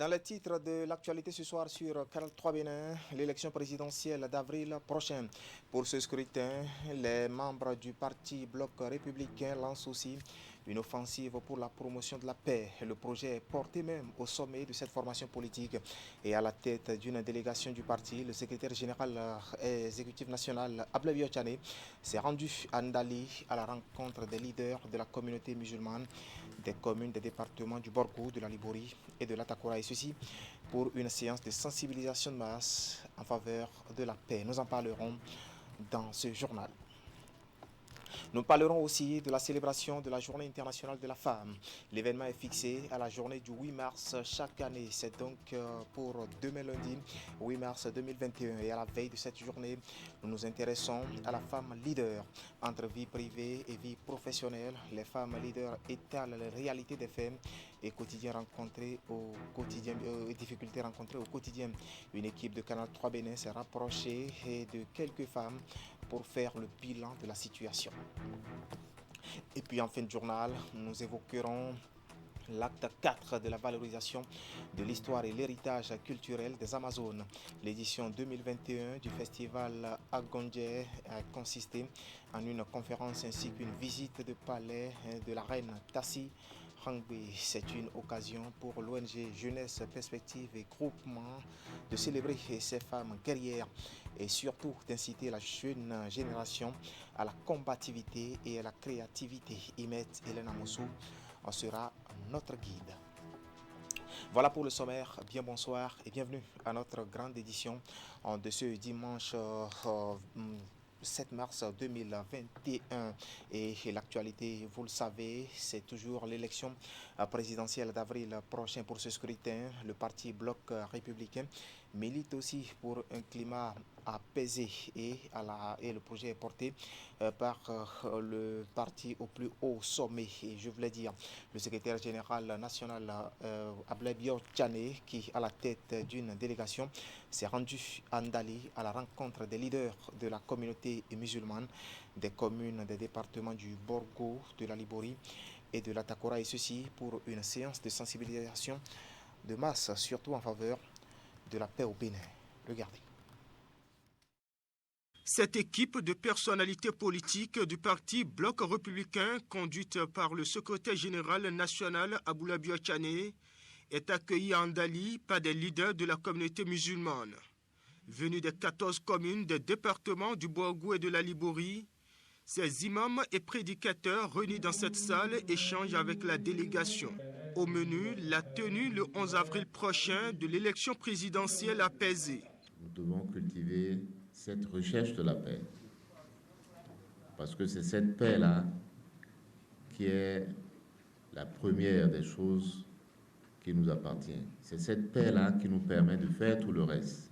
Dans le titre de l'actualité ce soir sur Canal 3 Bénin, l'élection présidentielle d'avril prochain. Pour ce scrutin, les membres du parti Bloc républicain lancent aussi une offensive pour la promotion de la paix. Le projet est porté même au sommet de cette formation politique et à la tête d'une délégation du parti. Le secrétaire général exécutif national Ablaye Ochane s'est rendu à Ndali à la rencontre des leaders de la communauté musulmane, des communes, des départements du Borgou, de la Libouri et de l'Atakura, et ceci pour une séance de sensibilisation de masse en faveur de la paix. Nous en parlerons dans ce journal. Nous parlerons aussi de la célébration de la Journée internationale de la femme. L'événement est fixé à la journée du 8 mars chaque année. C'est donc pour demain lundi, 8 mars 2021. Et à la veille de cette journée, nous nous intéressons à la femme leader. Entre vie privée et vie professionnelle, les femmes leaders étalent les réalités des faits et difficultés rencontrées au quotidien. Une équipe de Canal 3 Bénin s'est rapprochée de quelques femmes pour faire le bilan de la situation. Et puis en fin de journal, nous évoquerons l'acte 4 de la valorisation de l'histoire et l'héritage culturel des Amazones. L'édition 2021 du festival Agondje a consisté en une conférence ainsi qu'une visite de palais de la reine Tassi Hangbe. C'est une occasion pour l'ONG Jeunesse Perspective et Groupement de célébrer ces femmes guerrières et surtout d'inciter la jeune génération à la combativité et à la créativité. Imet Elena Moussou en sera notre guide. Voilà pour le sommaire. Bien bonsoir et bienvenue à notre grande édition de ce dimanche 7 mars 2021. Et l'actualité, vous le savez, c'est toujours l'élection présidentielle d'avril prochain. Pour ce scrutin, le parti Bloc républicain milite aussi pour un climat apaisé et le projet est porté par le parti au plus haut sommet. Et je voulais dire, le secrétaire général national Ablaye Ochane, qui à la tête d'une délégation s'est rendu à Ndali à la rencontre des leaders de la communauté musulmane, des communes, des départements du Borgou, de la Libouri et de l'Atakura, et ceci pour une séance de sensibilisation de masse, surtout en faveur de la paix au Bénin. Regardez. Cette équipe de personnalités politiques du parti Bloc républicain, conduite par le secrétaire général national Ablaye Ochane, est accueillie à Ndali par des leaders de la communauté musulmane. Venus des 14 communes des départements du Borgou et de la Libouri, ces imams et prédicateurs réunis dans cette salle échangent avec la délégation. Au menu, la tenue le 11 avril prochain de l'élection présidentielle apaisée. Nous devons cultiver cette recherche de la paix. Parce que c'est cette paix-là qui est la première des choses qui nous appartient. C'est cette paix-là qui nous permet de faire tout le reste.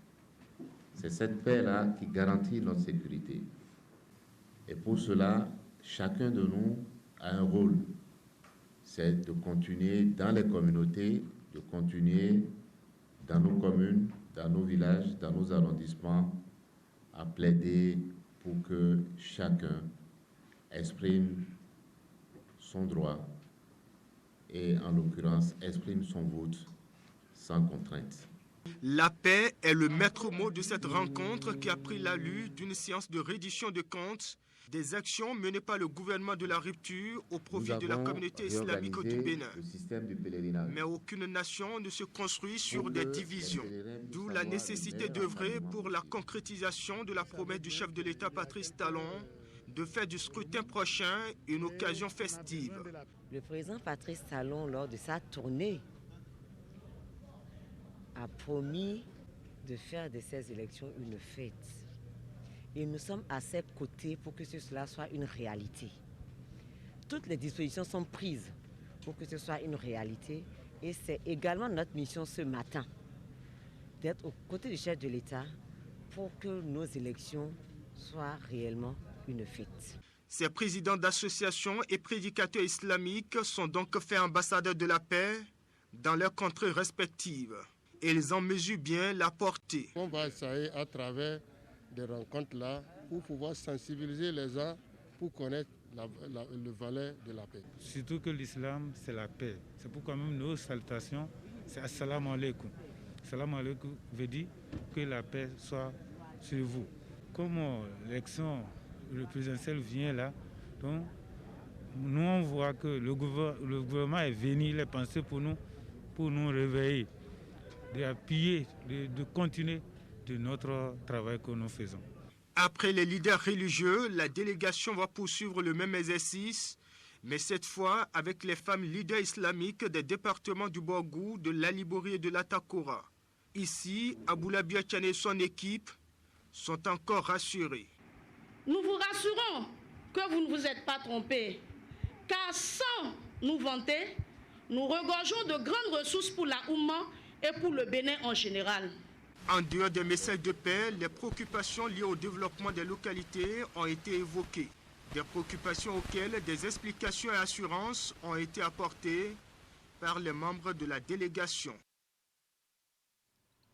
C'est cette paix-là qui garantit notre sécurité. Et pour cela, chacun de nous a un rôle. C'est de continuer dans les communautés, de continuer dans nos communes, dans nos villages, dans nos arrondissements, à plaider pour que chacun exprime son droit et, en l'occurrence, exprime son vote sans contrainte. La paix est le maître mot de cette rencontre qui a pris l'allure d'une séance de reddition de comptes des actions menées par le gouvernement de la rupture au profit de la communauté islamique du Bénin. Mais aucune nation ne se construit sur des divisions, d'où la nécessité d'œuvrer pour la concrétisation de la promesse du chef de l'État Patrice Talon de faire du scrutin prochain une occasion festive. Le président Patrice Talon, lors de sa tournée, a promis de faire de ces élections une fête. Et nous sommes à ses côtés pour que cela soit une réalité. Toutes les dispositions sont prises pour que ce soit une réalité. Et c'est également notre mission ce matin d'être aux côtés du chef de l'État pour que nos élections soient réellement une fête. Ces présidents d'associations et prédicateurs islamiques sont donc faits ambassadeurs de la paix dans leurs contrées respectives. Et ils en mesurent bien la portée. On va essayer à travers des rencontres-là pour pouvoir sensibiliser les gens pour connaître le valeur de la paix. Surtout que l'islam, c'est la paix. C'est pourquoi même nos salutations c'est Assalamu alaikum. Assalamu alaikum veut dire que la paix soit sur vous. Comme l'élection présidentielle vient là, donc nous on voit que le gouvernement est venu les penser pour nous réveiller, d'appuyer, de continuer de notre travail que nous faisons. Après les leaders religieux, la délégation va poursuivre le même exercice, mais cette fois avec les femmes leaders islamiques des départements du Borgou, de l'Alibori et de l'Atakora. Ici, Aboula Biachane et son équipe sont encore rassurés. Nous vous rassurons que vous ne vous êtes pas trompés, car sans nous vanter, nous regorgeons de grandes ressources pour la Oumma et pour le Bénin en général. En dehors des messages de paix, les préoccupations liées au développement des localités ont été évoquées. Des préoccupations auxquelles des explications et assurances ont été apportées par les membres de la délégation.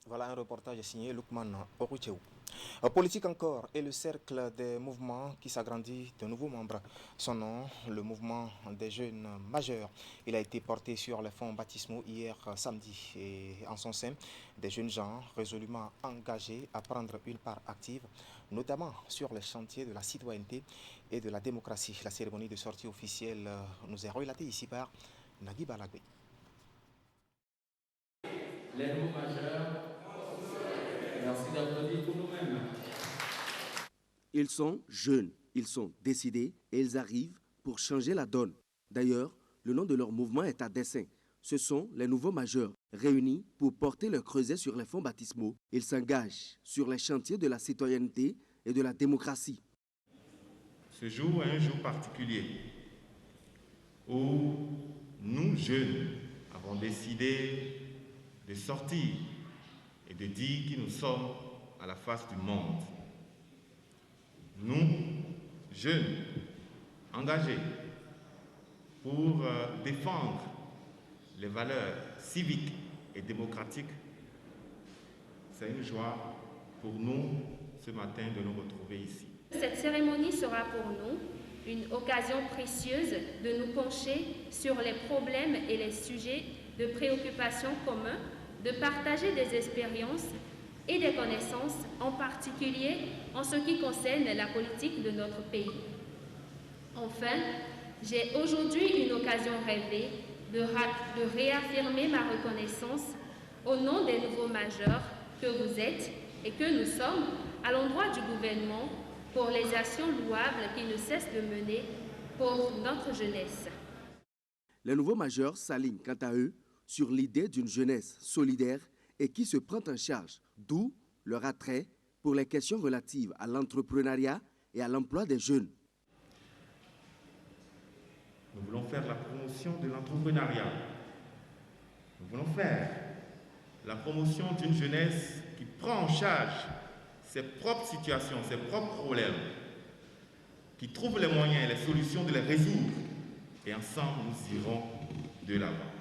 Voilà un reportage signé Lukman Orucheou. Politique encore et le cercle des mouvements qui s'agrandit de nouveaux membres. Son nom, le mouvement des jeunes majeurs. Il a été porté sur les fonds baptismaux hier samedi et en son sein, des jeunes gens résolument engagés à prendre une part active, notamment sur les chantiers de la citoyenneté et de la démocratie. La cérémonie de sortie officielle nous est relatée ici par Nagui Balagui. Les nouveaux majeurs, merci d'applaudir pour nous-mêmes. Ils sont jeunes, ils sont décidés et ils arrivent pour changer la donne. D'ailleurs, le nom de leur mouvement est à dessein. Ce sont les nouveaux majeurs réunis pour porter leur creuset sur les fonds baptismaux. Ils s'engagent sur les chantiers de la citoyenneté et de la démocratie. Ce jour est un jour particulier où nous, jeunes, avons décidé de sortir et de dire qui nous sommes à la face du monde. Nous, jeunes, engagés pour défendre les valeurs civiques et démocratiques, c'est une joie pour nous ce matin de nous retrouver ici. Cette cérémonie sera pour nous une occasion précieuse de nous pencher sur les problèmes et les sujets de préoccupation communs, de partager des expériences et des connaissances, en particulier en ce qui concerne la politique de notre pays. Enfin, j'ai aujourd'hui une occasion rêvée de réaffirmer ma reconnaissance au nom des nouveaux majeurs que vous êtes et que nous sommes à l'endroit du gouvernement pour les actions louables qu'il ne cesse de mener pour notre jeunesse. Les nouveaux majeurs s'alignent quant à eux sur l'idée d'une jeunesse solidaire et qui se prend en charge, d'où leur attrait pour les questions relatives à l'entrepreneuriat et à l'emploi des jeunes. Nous voulons faire la promotion de l'entrepreneuriat. Nous voulons faire la promotion d'une jeunesse qui prend en charge ses propres situations, ses propres problèmes, qui trouve les moyens et les solutions de les résoudre. Et ensemble, nous irons de l'avant.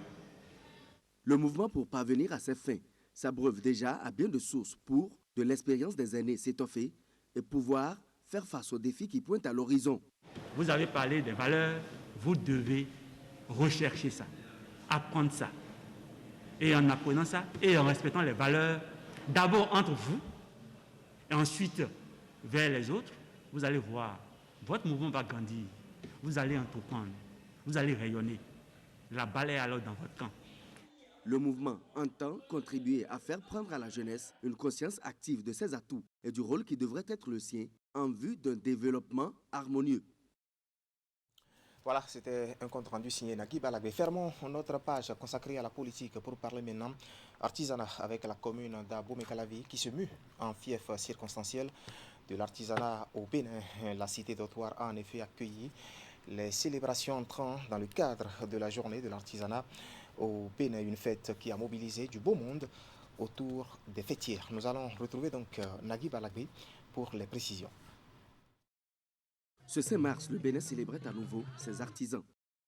Le mouvement pour parvenir à ses fins s'abreuve déjà à bien de sources pour, de l'expérience des aînés, s'étoffer et pouvoir faire face aux défis qui pointent à l'horizon. Vous avez parlé des valeurs, vous devez rechercher ça, apprendre ça. Et en apprenant ça et en respectant les valeurs, d'abord entre vous, et ensuite vers les autres, vous allez voir, votre mouvement va grandir, vous allez entreprendre, vous allez rayonner. La balle est alors dans votre camp. Le mouvement entend contribuer à faire prendre à la jeunesse une conscience active de ses atouts et du rôle qui devrait être le sien en vue d'un développement harmonieux. Voilà, c'était un compte rendu signé Nagui Balagui. Fermons notre page consacrée à la politique pour parler maintenant artisanat avec la commune d'Abomey-Calavi qui se mue en fief circonstanciel de l'artisanat au Bénin. La cité d'Otoir a en effet accueilli les célébrations entrant dans le cadre de la journée de l'artisanat au Bénin, une fête qui a mobilisé du beau monde autour des fêtières. Nous allons retrouver donc Nagui Balagui pour les précisions. Ce 5 mars, le Bénin célébrait à nouveau ses artisans,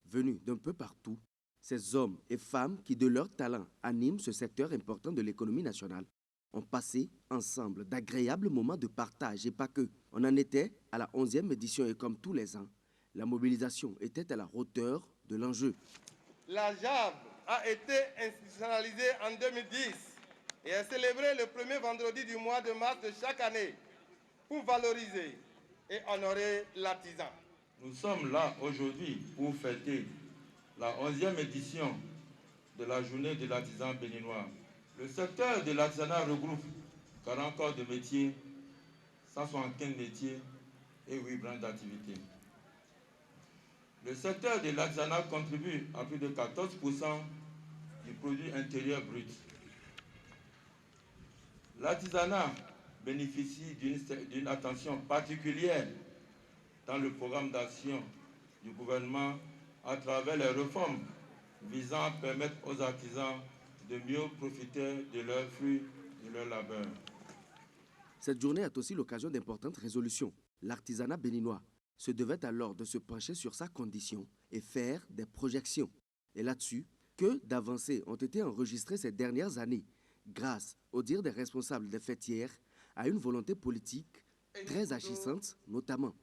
venus d'un peu partout, ces hommes et femmes qui, de leur talent, animent ce secteur important de l'économie nationale, ont passé ensemble d'agréables moments de partage et pas que. On en était à la 11e édition et comme tous les ans, la mobilisation était à la hauteur de l'enjeu. La JAB a été institutionnalisé en 2010 et est célébré le premier vendredi du mois de mars de chaque année pour valoriser et honorer l'artisan. Nous sommes là aujourd'hui pour fêter la 11e édition de la journée de l'artisan béninois. Le secteur de l'artisanat regroupe 40 corps de métiers, 175 métiers et 8 branches d'activité. Le secteur de l'artisanat contribue à plus de 14% du produit intérieur brut. L'artisanat bénéficie d'une attention particulière dans le programme d'action du gouvernement à travers les réformes visant à permettre aux artisans de mieux profiter de leurs fruits et de leur labeur. Cette journée est aussi l'occasion d'importantes résolutions. L'artisanat béninois se devait alors de se pencher sur sa condition et faire des projections. Et là-dessus, que d'avancées ont été enregistrées ces dernières années grâce, au dire des responsables des fêtières, à une volonté politique très agissante notamment.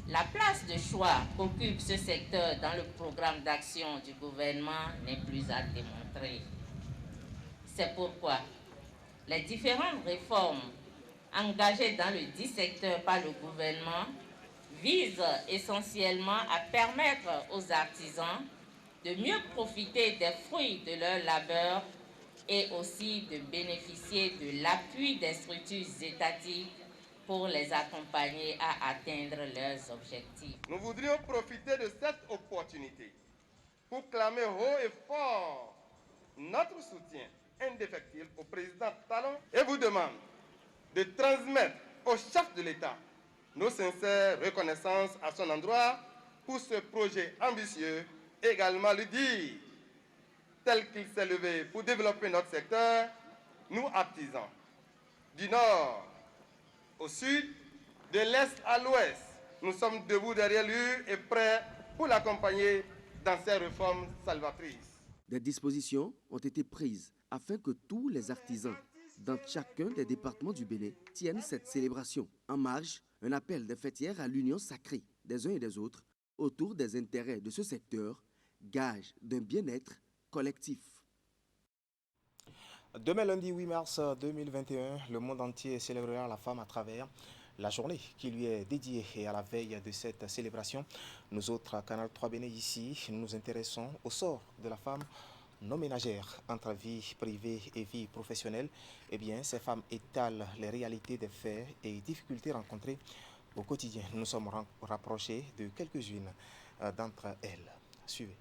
La place de choix qu'occupe ce secteur dans le programme d'action du gouvernement n'est plus à démontrer. C'est pourquoi les différentes réformes engagées dans le dit secteur par le gouvernement visent essentiellement à permettre aux artisans de mieux profiter des fruits de leur labeur et aussi de bénéficier de l'appui des structures étatiques pour les accompagner à atteindre leurs objectifs. Nous voudrions profiter de cette opportunité pour clamer haut et fort notre soutien indéfectible au président Talon et vous demande de transmettre au chef de l'État nos sincères reconnaissances à son endroit pour ce projet ambitieux, également lui dire, tel qu'il s'est levé pour développer notre secteur, nous artisans, du nord au sud, de l'est à l'ouest, nous sommes debout derrière lui et prêts pour l'accompagner dans ses réformes salvatrices. Des dispositions ont été prises afin que tous les artisans dans chacun des départements du Bénin tiennent cette célébration. En marge, un appel des fêtières à l'union sacrée des uns et des autres autour des intérêts de ce secteur, gage d'un bien-être collectif. Demain lundi 8 mars 2021, le monde entier célébrera la femme à travers la journée qui lui est dédiée. Et à la veille de cette célébration, nous autres, à Canal 3 Bénin ici, nous nous intéressons au sort de la femme non ménagère entre vie privée et vie professionnelle. Eh bien, ces femmes étalent les réalités des faits et difficultés rencontrées au quotidien. Nous sommes rapprochés de quelques-unes d'entre elles. Suivez.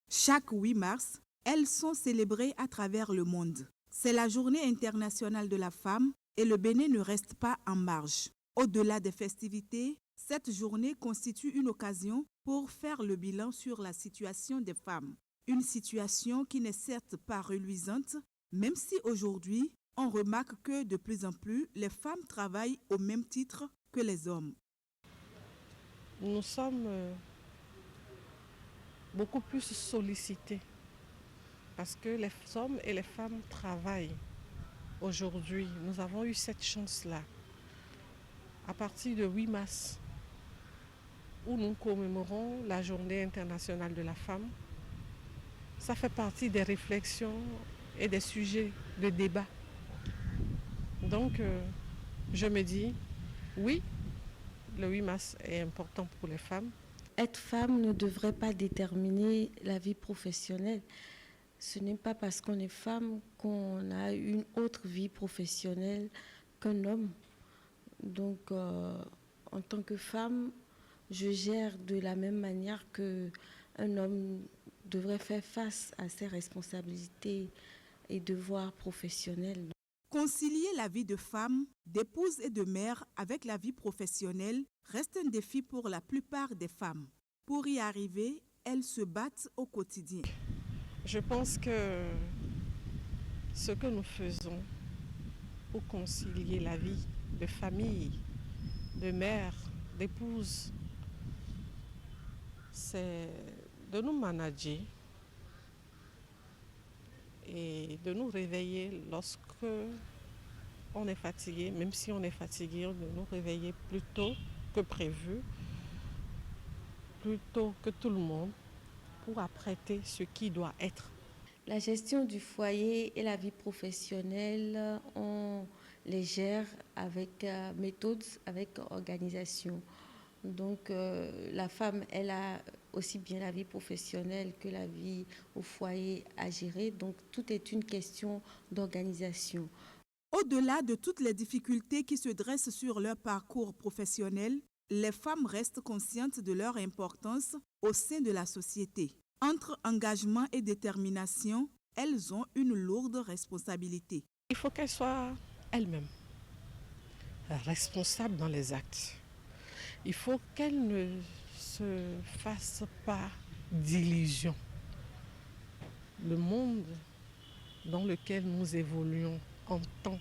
Chaque 8 mars, elles sont célébrées à travers le monde. C'est la journée internationale de la femme et le Bénin ne reste pas en marge. Au-delà des festivités, cette journée constitue une occasion pour faire le bilan sur la situation des femmes. Une situation qui n'est certes pas reluisante, même si aujourd'hui, on remarque que de plus en plus, les femmes travaillent au même titre que les hommes. Nous sommes beaucoup plus sollicités parce que les hommes et les femmes travaillent. Aujourd'hui, nous avons eu cette chance-là. À partir de 8 mars, où nous commémorons la Journée internationale de la femme, ça fait partie des réflexions et des sujets de débat. Donc, je me dis, oui, le 8 mars est important pour les femmes. Être femme ne devrait pas déterminer la vie professionnelle. Ce n'est pas parce qu'on est femme qu'on a une autre vie professionnelle qu'un homme. Donc, en tant que femme, je gère de la même manière qu'un homme devrait faire face à ses responsabilités et devoirs professionnels. Concilier la vie de femme, d'épouse et de mère avec la vie professionnelle reste un défi pour la plupart des femmes. Pour y arriver, elles se battent au quotidien. Je pense que ce que nous faisons pour concilier la vie de famille, de mère, d'épouse, c'est de nous manager et de nous réveiller lorsque on est fatigué. Même si on est fatigué, de nous réveiller plus tôt que prévu, plus tôt que tout le monde, pour apprêter ce qui doit être. La gestion du foyer et la vie professionnelle, on les gère avec méthode, avec organisation. Donc la femme, elle a aussi bien la vie professionnelle que la vie au foyer à gérer. Donc tout est une question d'organisation. Au-delà de toutes les difficultés qui se dressent sur leur parcours professionnel, les femmes restent conscientes de leur importance au sein de la société. Entre engagement et détermination, elles ont une lourde responsabilité. Il faut qu'elles soient elles-mêmes responsables dans les actes. Il faut qu'elles ne se fassent pas d'illusions. Le monde dans lequel nous évoluons en tant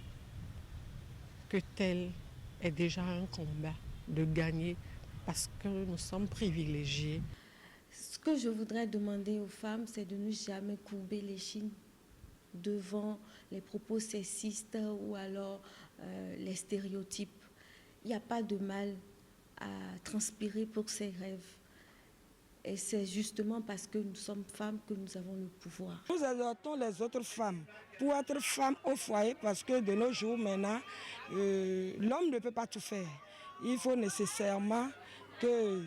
que tel est déjà un combat de gagner parce que nous sommes privilégiés. Ce que je voudrais demander aux femmes, c'est de ne jamais courber l'échine devant les propos sexistes ou alors les stéréotypes. Il n'y a pas de mal à transpirer pour ses rêves. Et c'est justement parce que nous sommes femmes que nous avons le pouvoir. Nous exhortons les autres femmes pour être femmes au foyer parce que de nos jours maintenant, l'homme ne peut pas tout faire. Il faut nécessairement que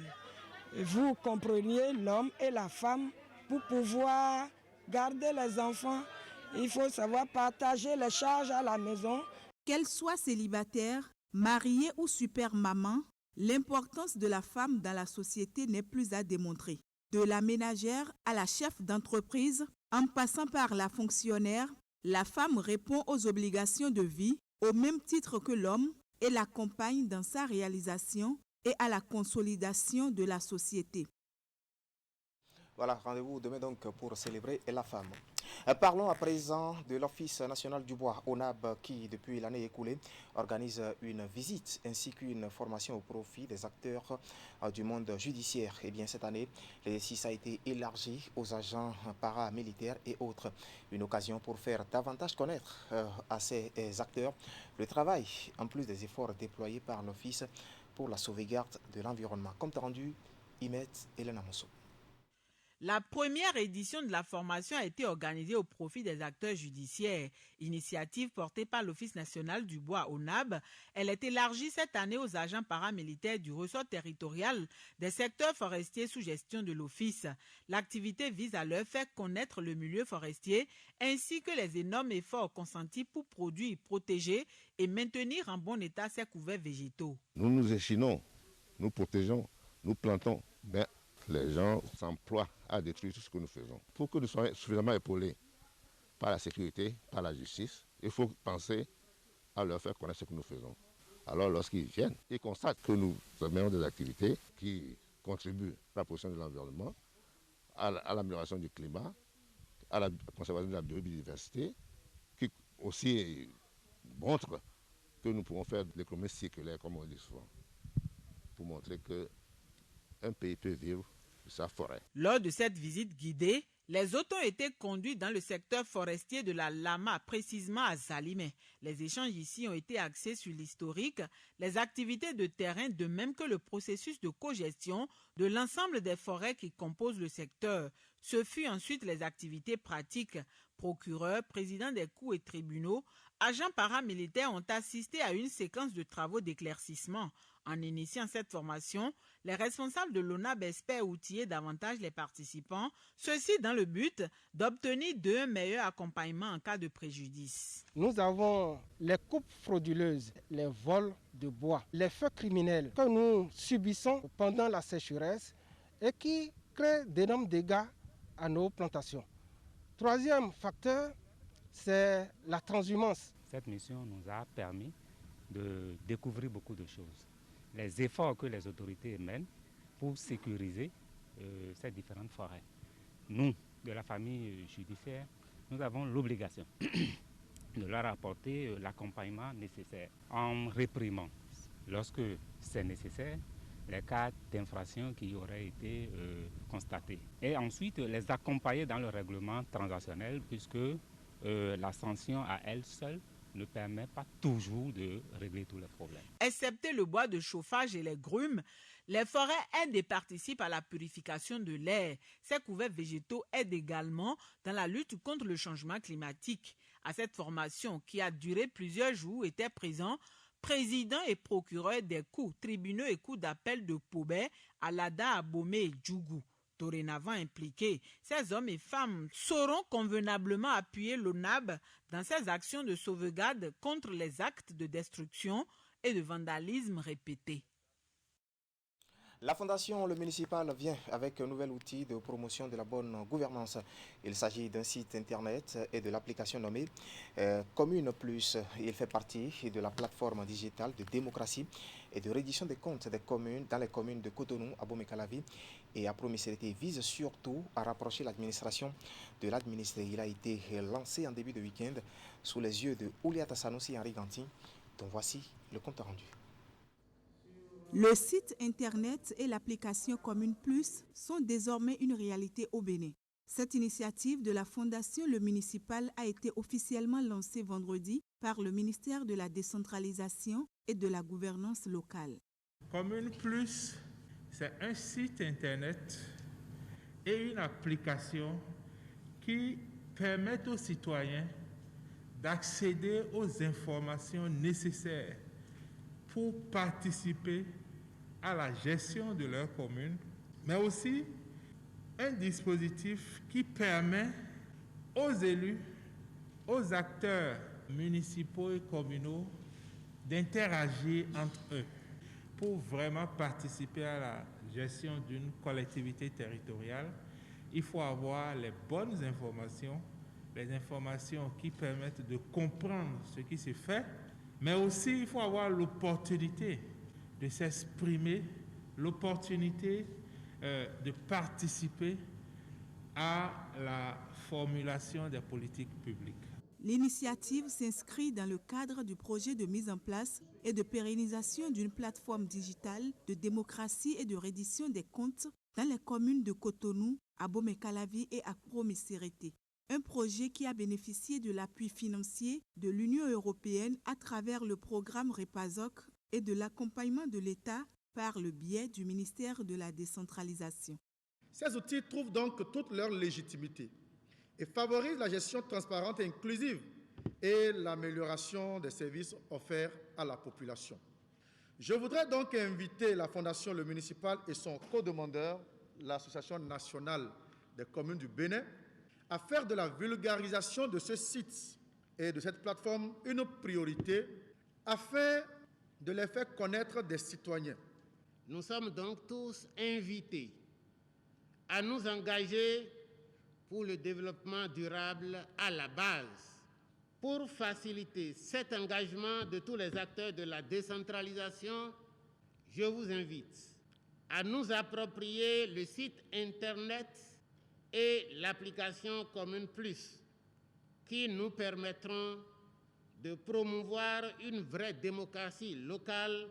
vous compreniez l'homme et la femme pour pouvoir garder les enfants. Il faut savoir partager les charges à la maison. Qu'elle soit célibataire, mariée ou super maman, l'importance de la femme dans la société n'est plus à démontrer. De la ménagère à la chef d'entreprise, en passant par la fonctionnaire, la femme répond aux obligations de vie au même titre que l'homme et l'accompagne dans sa réalisation et à la consolidation de la société. Voilà, rendez-vous demain donc pour célébrer la femme. Parlons à présent de l'Office national du bois, ONAB, qui depuis l'année écoulée organise une visite ainsi qu'une formation au profit des acteurs du monde judiciaire. Et bien cette année, l'exercice a été élargi aux agents paramilitaires et autres. Une occasion pour faire davantage connaître à ces acteurs le travail, en plus des efforts déployés par l'Office pour la sauvegarde de l'environnement. Compte rendu, Imet Elena Mosso. La première édition de la formation a été organisée au profit des acteurs judiciaires. Initiative portée par l'Office national du bois ONAB, elle est élargie cette année aux agents paramilitaires du ressort territorial des secteurs forestiers sous gestion de l'Office. L'activité vise à leur faire connaître le milieu forestier ainsi que les énormes efforts consentis pour produire, protéger et maintenir en bon état ces couverts végétaux. Nous nous échinons, nous protégeons, nous plantons. Les gens s'emploient à détruire tout ce que nous faisons. Pour que nous soyons suffisamment épaulés par la sécurité, par la justice, il faut penser à leur faire connaître ce que nous faisons. Alors lorsqu'ils viennent, ils constatent que nous menons des activités qui contribuent à la protection de l'environnement, à l'amélioration du climat, à la conservation de la biodiversité, qui aussi montrent que nous pouvons faire de l'économie circulaire, comme on dit souvent, pour montrer qu'un pays peut vivre de sa forêt. Lors de cette visite guidée, les hôtes ont été conduits dans le secteur forestier de la Lama, précisément à Zalimé. Les échanges ici ont été axés sur l'historique, les activités de terrain, de même que le processus de cogestion de l'ensemble des forêts qui composent le secteur. Ce fut ensuite les activités pratiques. Procureurs, présidents des cours et tribunaux, agents paramilitaires ont assisté à une séquence de travaux d'éclaircissement. En initiant cette formation, les responsables de l'ONAB espèrent outiller davantage les participants, ceci dans le but d'obtenir un meilleur accompagnement en cas de préjudice. Nous avons les coupes frauduleuses, les vols de bois, les faits criminels que nous subissons pendant la sécheresse et qui créent d'énormes dégâts à nos plantations. Troisième facteur, c'est la transhumance. Cette mission nous a permis de découvrir beaucoup de choses. Les efforts que les autorités mènent pour sécuriser ces différentes forêts. Nous, de la famille judiciaire, nous avons l'obligation de leur apporter l'accompagnement nécessaire en réprimant, lorsque c'est nécessaire, les cas d'infraction qui auraient été constatés. Et ensuite, les accompagner dans le règlement transactionnel, puisque la sanction à elle seule ne permet pas toujours de régler tous les problèmes. Excepté le bois de chauffage et les grumes, Les forêts aident et participent à la purification de l'air. Ces couverts végétaux aident également dans la lutte contre le changement climatique. À cette formation, qui a duré plusieurs jours, étaient présents président et procureur des cours, tribunaux et cours d'appel de Pobé, Alada, Abomey et Djougou. Dorénavant impliqués, ces hommes et femmes sauront convenablement appuyer l'ONAB dans ses actions de sauvegarde contre les actes de destruction et de vandalisme répétés. La Fondation Le Municipal vient avec un nouvel outil de promotion de la bonne gouvernance. Il s'agit d'un site internet et de l'application nommée Commune Plus. Il fait partie de la plateforme digitale de démocratie et de reddition des comptes des communes dans les communes de Cotonou, Abomey-Calavi et Apromey-Sérité. Vise surtout à rapprocher l'administration de l'administré. Il a été lancé en début de week-end sous les yeux de Ouliata Sanoussi et Henri Ganti, dont voici le compte rendu. Le site internet et l'application Commune Plus sont désormais une réalité au Bénin. Cette initiative de la Fondation Le Municipal a été officiellement lancée vendredi par le ministère de la Décentralisation et de la Gouvernance locale. Commune Plus, c'est un site internet et une application qui permettent aux citoyens d'accéder aux informations nécessaires pour participer à la gestion de leur commune, mais aussi un dispositif qui permet aux élus, aux acteurs municipaux et communaux d'interagir entre eux pour vraiment participer à la gestion d'une collectivité territoriale. Il faut avoir les bonnes informations, les informations qui permettent de comprendre ce qui se fait, mais aussi il faut avoir l'opportunité de s'exprimer, l'opportunité de participer à la formulation des politiques publiques. L'initiative s'inscrit dans le cadre du projet de mise en place et de pérennisation d'une plateforme digitale de démocratie et de reddition des comptes dans les communes de Cotonou, Abomey-Calavi et Apromey-Sérité. Un projet qui a bénéficié de l'appui financier de l'Union européenne à travers le programme REPASOC et de l'accompagnement de l'État par le biais du ministère de la Décentralisation. Ces outils trouvent donc toute leur légitimité et favorisent la gestion transparente et inclusive et l'amélioration des services offerts à la population. Je voudrais donc inviter la Fondation Le Municipal et son co-demandeur, l'Association nationale des communes du Bénin, à faire de la vulgarisation de ce site et de cette plateforme une priorité afin de les faire connaître des citoyens. Nous sommes donc tous invités à nous engager pour le développement durable à la base. Pour faciliter cet engagement de tous les acteurs de la décentralisation, je vous invite à nous approprier le site Internet et l'application Commune Plus, qui nous permettront de promouvoir une vraie démocratie locale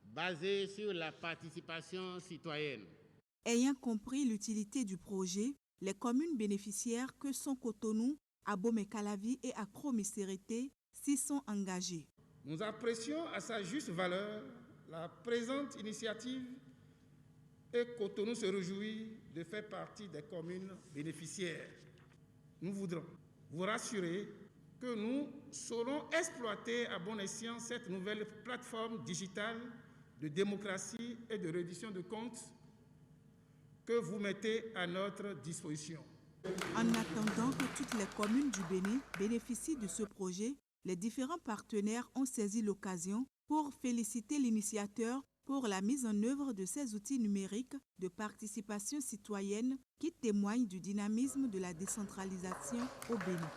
basée sur la participation citoyenne. Ayant compris l'utilité du projet, les communes bénéficiaires que sont Cotonou, Abomey-Calavi et Apromey-Sérité s'y sont engagées. Nous apprécions à sa juste valeur la présente initiative et Cotonou se réjouit de faire partie des communes bénéficiaires. Nous voudrons vous rassurer que nous saurons exploiter à bon escient cette nouvelle plateforme digitale de démocratie et de reddition de comptes que vous mettez à notre disposition. En attendant que toutes les communes du Bénin bénéficient de ce projet, les différents partenaires ont saisi l'occasion pour féliciter l'initiateur pour la mise en œuvre de ces outils numériques de participation citoyenne qui témoignent du dynamisme de la décentralisation au Bénin.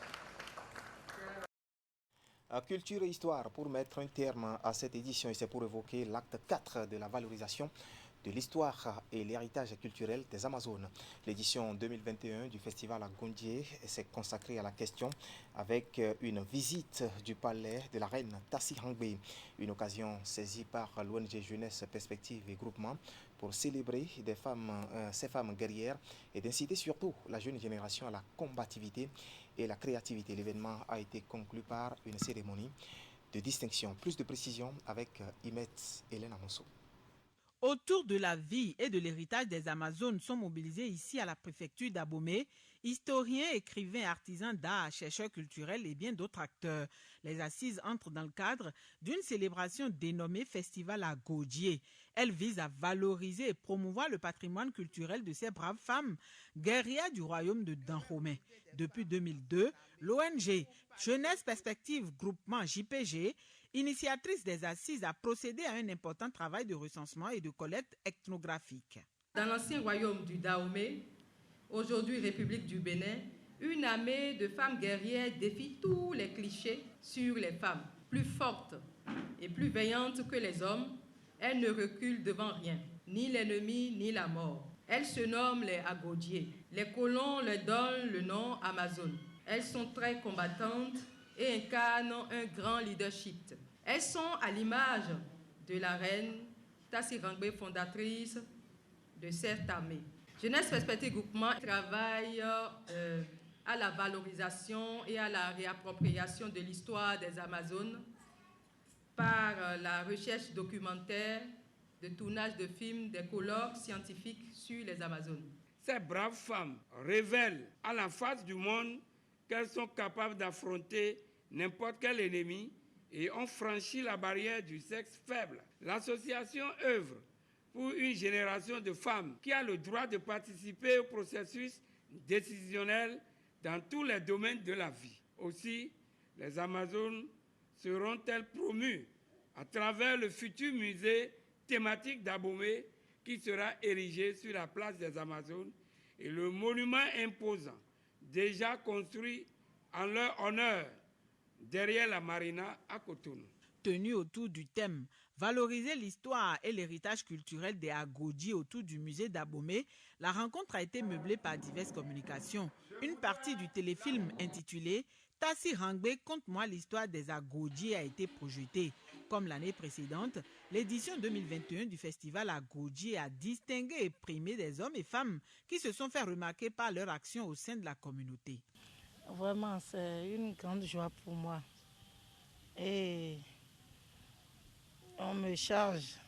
Culture et histoire pour mettre un terme à cette édition et c'est pour évoquer l'acte 4 de la valorisation de l'histoire et l'héritage culturel des Amazones. L'édition 2021 du festival à Gondié s'est consacrée à la question avec une visite du palais de la reine Tassi Hangbe, une occasion saisie par l'ONG Jeunesse Perspective et Groupement pour célébrer ces femmes guerrières et d'inciter surtout la jeune génération à la combativité et la créativité. L'événement a été conclu par une cérémonie de distinction. Plus de précisions avec Imet Hélène Amonso. Autour de la vie et de l'héritage des Amazones sont mobilisés ici à la préfecture d'Abomey, historiens, écrivains, artisans d'art, chercheurs culturels et bien d'autres acteurs. Les assises entrent dans le cadre d'une célébration dénommée Festival à Godié. Elle vise à valoriser et promouvoir le patrimoine culturel de ces braves femmes, guerrières du royaume de Dahomey. Depuis 2002, l'ONG Jeunesse Perspective Groupement JPG, initiatrice des assises, a procédé à un important travail de recensement et de collecte ethnographique. Dans l'ancien royaume du Dahomey, aujourd'hui République du Bénin, une armée de femmes guerrières défie tous les clichés sur les femmes. Plus fortes et plus veillantes que les hommes, elles ne reculent devant rien, ni l'ennemi ni la mort. Elles se nomment les Agodiers. Les colons leur donnent le nom Amazon. Elles sont très combattantes et incarnent un grand leadership. Elles sont à l'image de la reine Tassi Rangbe, fondatrice de cette armée. Jeunesse Perspective Groupement travaille à la valorisation et à la réappropriation de l'histoire des Amazones par la recherche documentaire, de tournage de films, des colloques scientifiques sur les Amazones. Ces braves femmes révèlent à la face du monde qu'elles sont capables d'affronter n'importe quel ennemi et ont franchi la barrière du sexe faible. L'association œuvre pour une génération de femmes qui a le droit de participer au processus décisionnel dans tous les domaines de la vie. Aussi, les Amazones seront-elles promues à travers le futur musée thématique d'Abomey qui sera érigé sur la place des Amazones et le monument imposant déjà construit en leur honneur derrière la marina à Cotonou. Tenu autour du thème « Valoriser l'histoire et l'héritage culturel des Agodies autour du musée d'Abomey », la rencontre a été meublée par diverses communications. Une partie du téléfilm intitulé « Tassi Rangbe, conte-moi l'histoire des Agodies » a été projetée. Comme l'année précédente, l'édition 2021 du festival Agodié a distingué et primé des hommes et femmes qui se sont fait remarquer par leur action au sein de la communauté. Vraiment, c'est une grande joie pour moi. Et on me charge,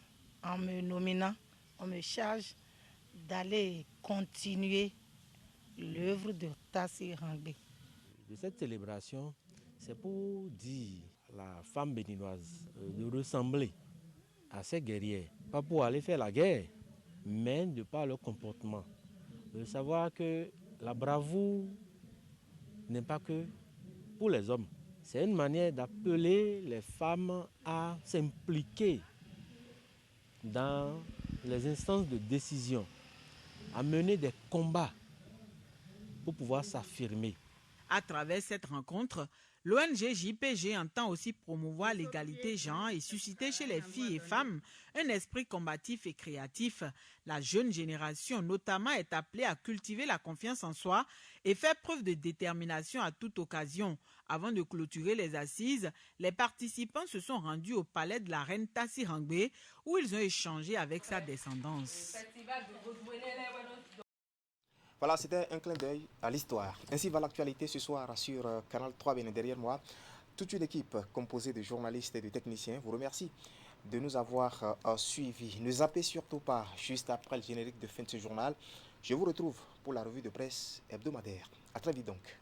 en me nominant, on me charge d'aller continuer l'œuvre de Tassi Rangbe. De cette célébration, c'est pour dire à la femme béninoise de ressembler à ces guerrières, pas pour aller faire la guerre, mais de par leur comportement. De savoir que la bravoure n'est pas que pour les hommes. C'est une manière d'appeler les femmes à s'impliquer dans les instances de décision, à mener des combats pour pouvoir s'affirmer. À travers cette rencontre, l'ONG JPG entend aussi promouvoir l'égalité genre et susciter chez les filles et femmes un esprit combatif et créatif. La jeune génération notamment est appelée à cultiver la confiance en soi et faire preuve de détermination à toute occasion. Avant de clôturer les assises, les participants se sont rendus au palais de la reine Tassi Rangbe où ils ont échangé avec sa descendance. Voilà, c'était un clin d'œil à l'histoire. Ainsi va l'actualité ce soir sur Canal 3 Bénin. Derrière moi, toute une équipe composée de journalistes et de techniciens vous remercie de nous avoir suivis. Ne zappez surtout pas, juste après le générique de fin de ce journal. Je vous retrouve pour la revue de presse hebdomadaire. À très vite donc.